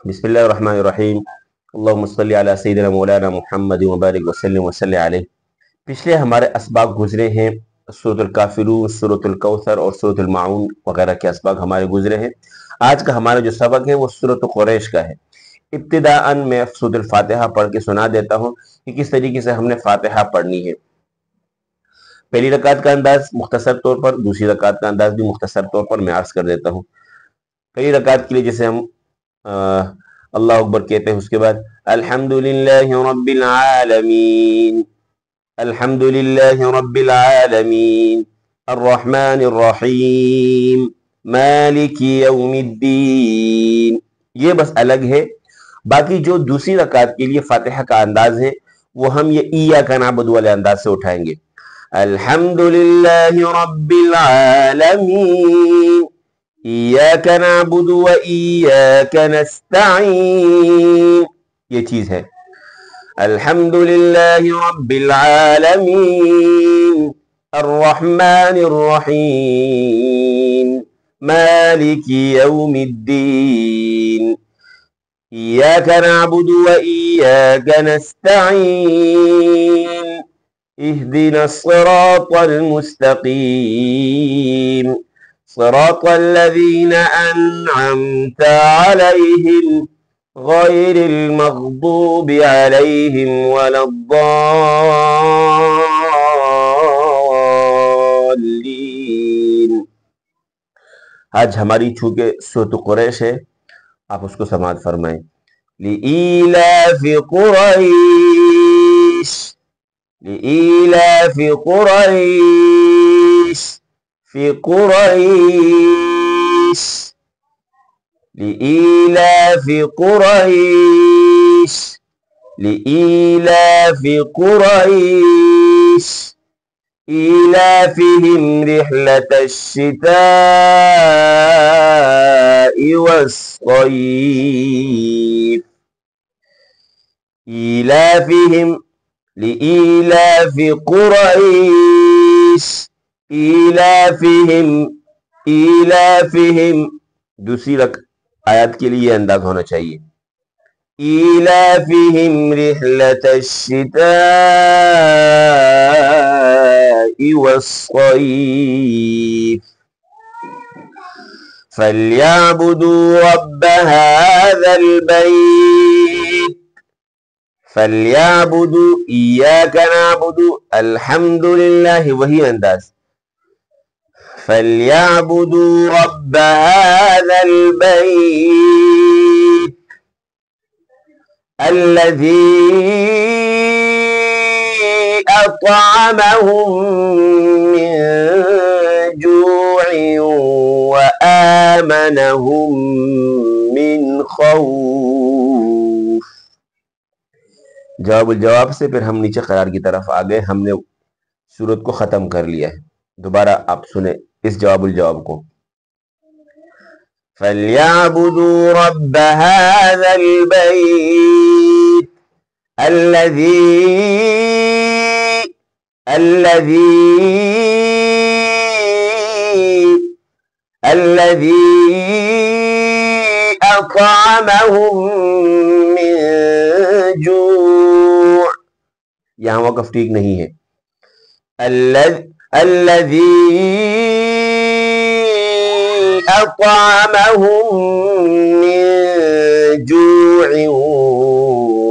बिस्मिल्लाहिर्रहमानिर्रहीम। अल्लाहुम्मा सल्लि अला सय्यिदिना मौलाना मुहम्मद व बारिक वसल्लिम वसल्लि अलैहि। पिछले हमारे असबाक गुजरे हैं, सूरतुल काफिरून, सूरतुल कौसर और सूरतुल माऊन वगैरह के असबाक हमारे गुजरे हैं। आज का हमारा जो सबक है वो सूरत कुरैश का है। इब्तिदाअन मैं सूरतुल फातिहा पढ़ के सुना देता हूँ कि किस तरीके से हमने फातिहा पढ़नी है। पहली रकात का अंदाज मुख्तसर तौर पर, दूसरी रकात का अंदाज भी मुख्तसर तौर पर मैं अर्ज कर देता हूँ। पहली रकात के लिए जैसे हम अल्लाह अकबर कहते हैं, उसके बाद अल्हम्दुलिल्लाहि रब्बिल आलमीन, अल्हम्दुलिल्लाहि रब्बिल आलमीन, अर्रहमानिर रहीम, मालिकी यौमिद्दीन। ये बस अलग है। बाकी जो दूसरी रकात के लिए फातिहा का अंदाज है वो हम ये इय्याका नअबुदु वाले अंदाज से उठाएंगे। अल्हम्दुलिल्लाहि रब्बिल आलमीन, इय्याका नअबुदु व इय्याका नस्तईन। ये चीज है। अल्हम्दुलिल्लाहि रब्बिल आलमीन, अर्रहमानिर रहीम, मालिकी यौमिद्दीन, इय्याका नअबुदु व इय्याका नस्तईन, इहदिनस सिरातल मुस्तकीम, सिरातल लज़ीना अन्अमता अलैहिम गैरिल मग़दूबि अलैहिम वलद्दाल्लीन। आज हमारी चूंकि सूरत कुरैश है, आप उसको समाअत फरमाएं। लिईलाफि कुरैश, लिईलाफि कुरैश, फि कुरैश, लिईलाफि कुरैश, लिईलाफि कुरैश, ईलाफिहिम रिह्लतश शिताइ वस्सय्यिफ, ईलाफिहिम, लिईलाफि कुरैश, ईलाफिहिम, ईलाफिहिम। दूसरी आयत के लिए अंदाज होना चाहिए। ईलाफिहिम रिह्लतश शिताइ वस्सय्यिफ, फल्यअबुदू रब्ब हाज़ल बैत, फल्यअबुदू, इय्याका नअबुदू, अल्हम्दुलिल्लाह, वही अंदाज। फल्यअबुदू रब्ब हाज़ल बैत अल्लज़ी अतअमहुम मिन जूइन व आमनहुम मिन खौफ। जवाबुल जवाब से फिर हम नीचे करार की तरफ आ गए। हमने सूरत को ख़त्म कर लिया है। दोबारा आप सुने इस जवाबुल जवाब को। फल्यअबुदू रब्ब हाज़ल बैत अल्लज़ी अतअमहुम मिन जू'। यहाँ वक़्फ़ ठीक नहीं है। अल्लज़ी अतअमहुम मिन जू'इन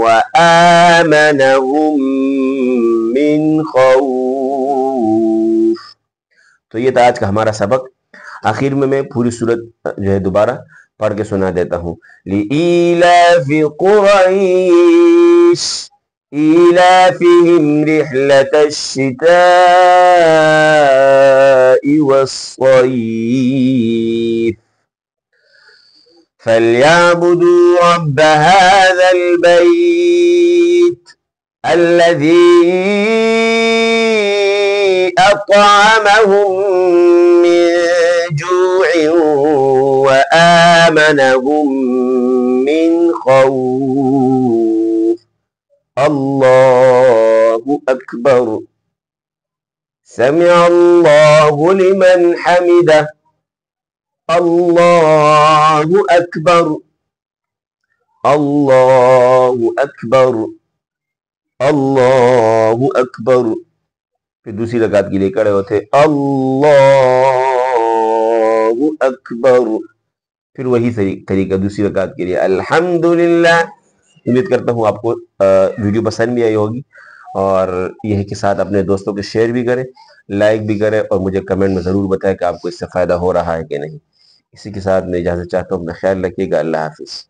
व आमनहुम मिन खौफ। तो ये था आज का हमारा सबक। आखिर में मैं पूरी सूरत जो है दोबारा पढ़ के सुना देता हूँ। लिईलाफि कुरैश, ईलाफिहिम रिह्लतश शिताइ वस्सय्यिफ, फल्यअबुदू रब्ब हाज़ल बैत अल्लज़ी अतअमहुम मिन जू'इन व आमनहुम मिन खौफ। अल्लाहु अकबर। समिअल्लाहु लिमन हमिदह। अल्लाहु अकबर। अल्लाहु अकबर, अल्लाहु अकबर। फिर दूसरी रकात के लिए खड़े होते अल्लाहु अकबर। फिर वही तरीका दूसरी रकात के लिए अल्हम्दुलिल्लाह। उम्मीद करता हूँ आपको वीडियो पसंद भी आई होगी, और यही के साथ अपने दोस्तों के शेयर भी करें, लाइक भी करें, और मुझे कमेंट में ज़रूर बताएं कि आपको इससे फ़ायदा हो रहा है कि नहीं। इसी के साथ मैं इजाज़त चाहता हूँ। अपना ख्याल रखिएगा। अल्लाह हाफिज़।